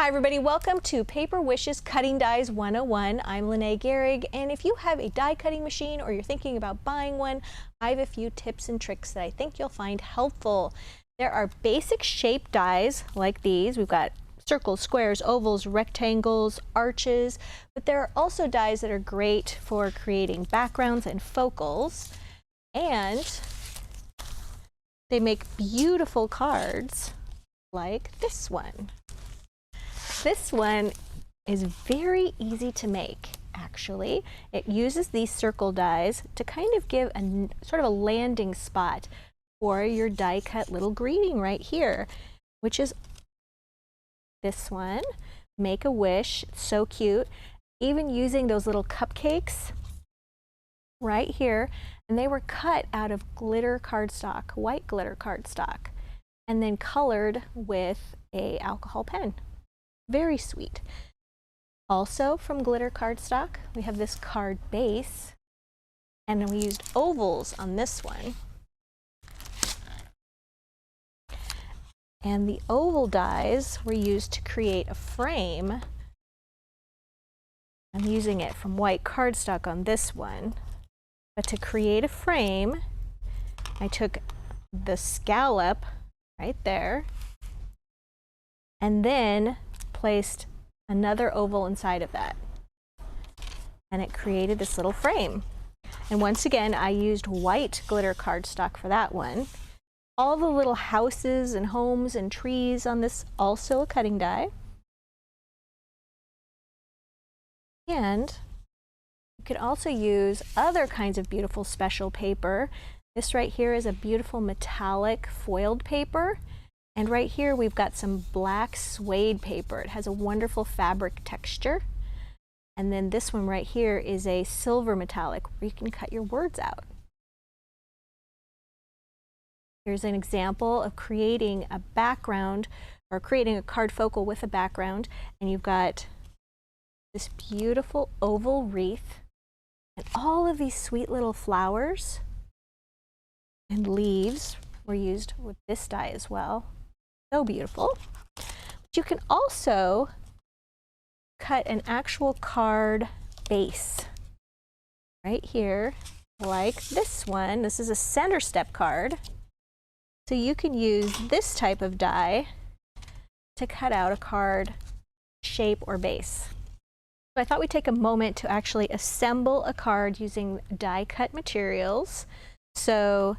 Hi everybody, welcome to Paper Wishes Cutting Dies 101. I'm Lene Gehrig, and if you have a die cutting machine or you're thinking about buying one, I have a few tips and tricks that I think you'll find helpful. There are basic shape dies like these. We've got circles, squares, ovals, rectangles, arches, but there are also dies that are great for creating backgrounds and focals, and they make beautiful cards like this one. This one is very easy to make, actually. It uses these circle dies to kind of give a sort of a landing spot for your die cut little greeting right here, which is this one. Make a wish. It's so cute. Even using those little cupcakes right here, and they were cut out of glitter cardstock, white glitter cardstock, and then colored with an alcohol pen. Very sweet. Also from glitter cardstock, we have this card base, and we used ovals on this one. And the oval dies were used to create a frame. I'm using it from white cardstock on this one. But to create a frame, I took the scallop right there, and then placed another oval inside of that, and it created this little frame. And once again, I used white glitter cardstock for that one. All the little houses and homes and trees on this, also a cutting die. And you could also use other kinds of beautiful special paper. This right here is a beautiful metallic foiled paper. And right here we've got some black suede paper. It has a wonderful fabric texture. And then this one right here is a silver metallic where you can cut your words out. Here's an example of creating a background or creating a card focal with a background. And you've got this beautiful oval wreath and all of these sweet little flowers and leaves were used with this die as well. So beautiful. But you can also cut an actual card base right here, like this one. This is a center step card. So you can use this type of die to cut out a card shape or base. So I thought we'd take a moment to actually assemble a card using die cut materials. So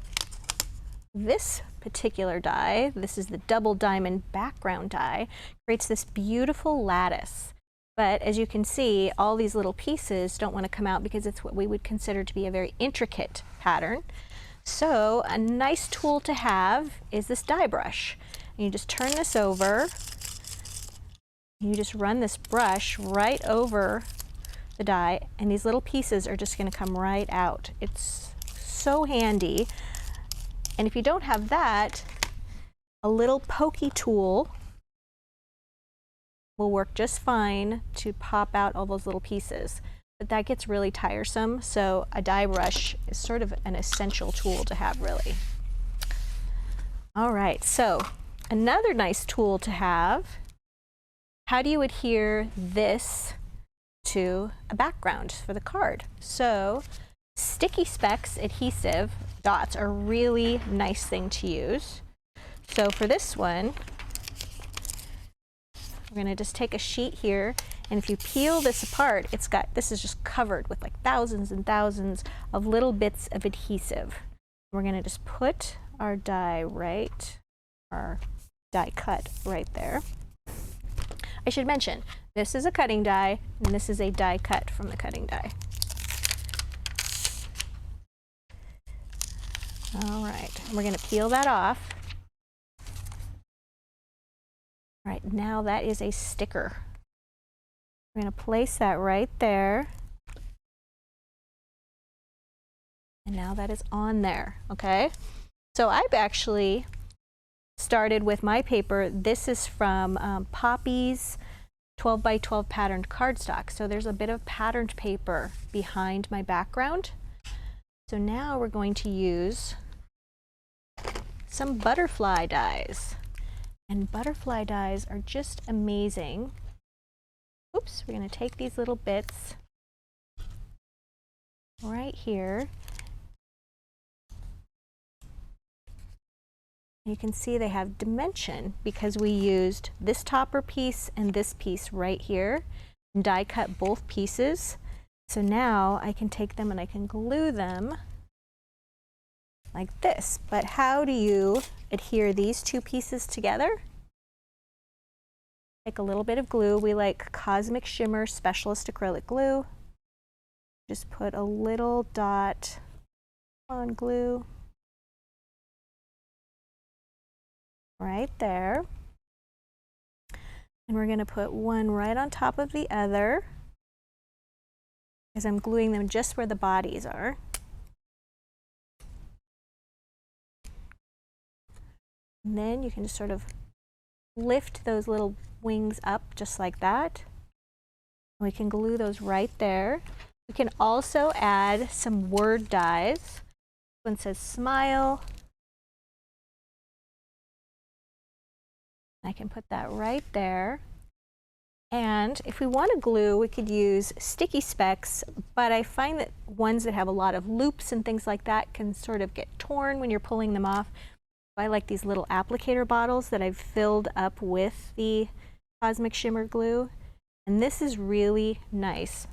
this particular die, this is the double diamond background die, creates this beautiful lattice. But as you can see, all these little pieces don't want to come out because it's what we would consider to be a very intricate pattern. So a nice tool to have is this die brush. And you just turn this over, and you just run this brush right over the die, and these little pieces are just going to come right out. It's so handy. And if you don't have that, a little pokey tool will work just fine to pop out all those little pieces. But that gets really tiresome, so a die brush is sort of an essential tool to have, really. All right, so another nice tool to have, how do you adhere this to a background for the card? So sticky specs adhesive dots are a really nice thing to use. So for this one, we're going to just take a sheet here, and if you peel this apart, this is just covered with like thousands and thousands of little bits of adhesive. We're going to just put our die cut right there. I should mention, this is a cutting die, and this is a die cut from the cutting die. All right, we're going to peel that off. All right, now that is a sticker. We're going to place that right there. And now that is on there, okay? So I've actually started with my paper. This is from Poppy's 12 by 12 patterned cardstock. So there's a bit of patterned paper behind my background. So now we're going to use some butterfly dies. And butterfly dies are just amazing. Oops, we're going to take these little bits right here. You can see they have dimension because we used this topper piece and this piece right here and die cut both pieces. So now I can take them and I can glue them like this. But how do you adhere these two pieces together? Take a little bit of glue. We like Cosmic Shimmer Specialist Acrylic Glue. Just put a little dot on glue right there. And we're going to put one right on top of the other because I'm gluing them just where the bodies are. And then you can just sort of lift those little wings up just like that. We can glue those right there. We can also add some word dies. This one says smile. I can put that right there. And if we want to glue, we could use sticky specks, but I find that ones that have a lot of loops and things like that can sort of get torn when you're pulling them off. I like these little applicator bottles that I've filled up with the Cosmic Shimmer glue. And this is really nice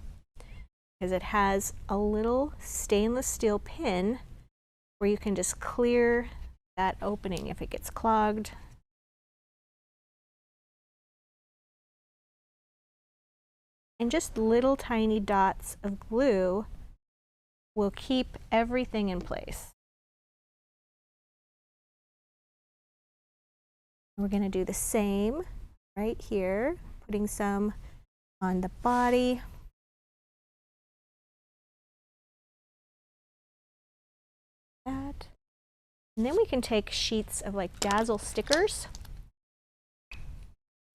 because it has a little stainless steel pin where you can just clear that opening if it gets clogged. And just little tiny dots of glue will keep everything in place. We're going to do the same right here, putting some on the body. That. And then we can take sheets of like Dazzle stickers.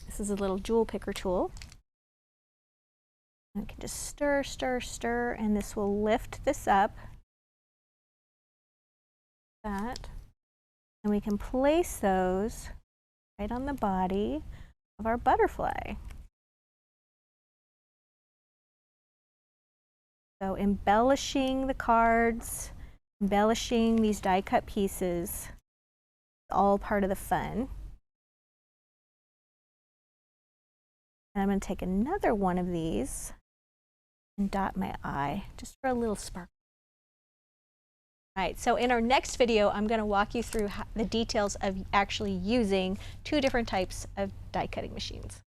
This is a little jewel picker tool. And we can just stir, stir, stir, and this will lift this up. That. And we can place those right on the body of our butterfly. So embellishing the cards, embellishing these die cut pieces, all part of the fun. And I'm going to take another one of these and dot my eye just for a little sparkle. All right, so in our next video, I'm going to walk you through the details of actually using two different types of die cutting machines.